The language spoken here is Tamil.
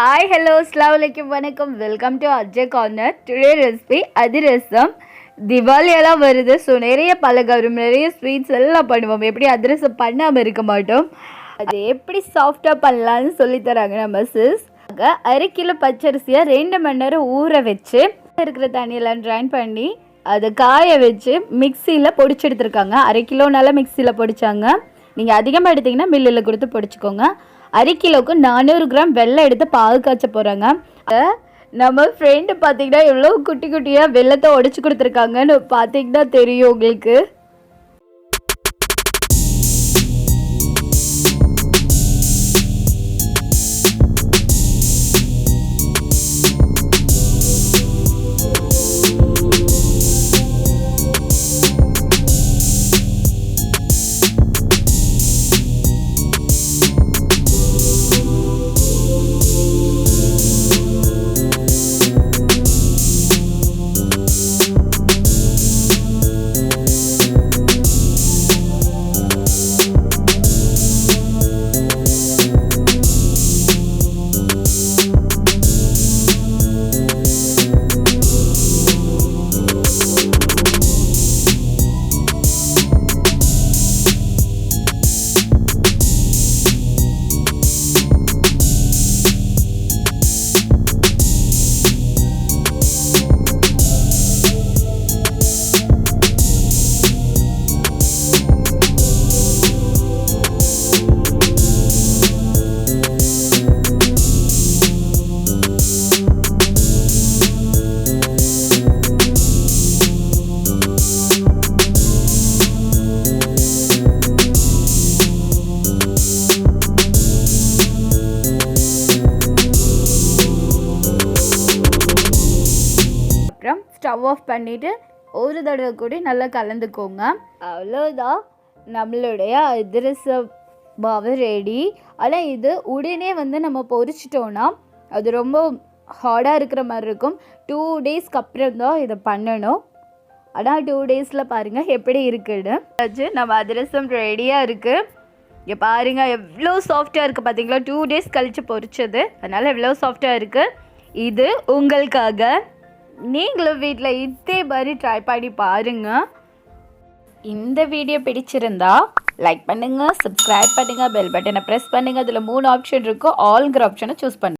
Hi, hello, assalamu alaikum, vanakkam. Welcome to Rjcornor. Today recipe Adhirasam. Diwali எல்லாம் வருது. ஸோ நிறைய பலகாரம் நிறைய ஸ்வீட்ஸ் எல்லாம் பண்ணுவோம். எப்படி அதிரசம் பண்ணாமல் இருக்க மாட்டோம். அது எப்படி சாஃப்டாக பண்ணலான்னு சொல்லித்தராங்க நம்ம சிஸ். அரை கிலோ பச்சரிசியை 2 மணி நேரம் ஊற வச்சு இருக்கிற தண்ணியெல்லாம் ட்ரைன் பண்ணி அதை காய வச்சு மிக்சியில் பொடிச்சு எடுத்துருக்காங்க. அரை கிலோனால மிக்சியில் பொடிச்சாங்க. நீங்கள் அதிகமாக எடுத்திங்கன்னா மில்லில் கொடுத்து பொடிச்சுக்கோங்க. அரை கிலோவுக்கு 400 கிராம் வெல்லம் எடுத்து பாகு காய்ச்ச போகிறாங்க. நம்ம ஃப்ரெண்டு பார்த்தீங்கன்னா எவ்வளோ குட்டி குட்டியாக வெள்ளத்தை உடச்சி கொடுத்துருக்காங்கன்னு பார்த்தீங்கன்னா தெரியும் உங்களுக்கு. ஸ்டவ் ஆஃப் பண்ணிவிட்டு ஒரு தடவை கூட நல்லா கலந்துக்கோங்க. அவ்வளோதான், நம்மளுடைய அதிரச மாவு ரெடி. ஆனால் இது உடனே நம்ம பொரிச்சிட்டோன்னா அது ரொம்ப ஹார்டாக இருக்கிற மாதிரி இருக்கும். 2 டேஸ்க்கு அப்புறம் தான் இதை பண்ணணும். ஆனால் 2 டேஸில் பாருங்கள் எப்படி இருக்குன்னு. நம்ம அதிரசம் ரெடியாக இருக்குது. இங்கே பாருங்கள் எவ்வளோ சாஃப்டாக இருக்குது பார்த்தீங்களா. 2 டேஸ் கழித்து பொரிச்சது, அதனால் எவ்வளோ சாஃப்டாக இருக்குது. இது உங்களுக்காக. நீங்களும் வீட்டில் இதே மாதிரி ட்ரை பண்ணி பாருங்கள். இந்த வீடியோ பிடிச்சிருந்தா லைக் பண்ணுங்கள், சப்ஸ்கிரைப் பண்ணுங்கள், பெல் பட்டனை ப்ரெஸ் பண்ணுங்கள். அதில் 3 ஆப்ஷன் இருக்கும். ஆல்ங்கிற ஆப்ஷனை சூஸ் பண்ணுங்கள்.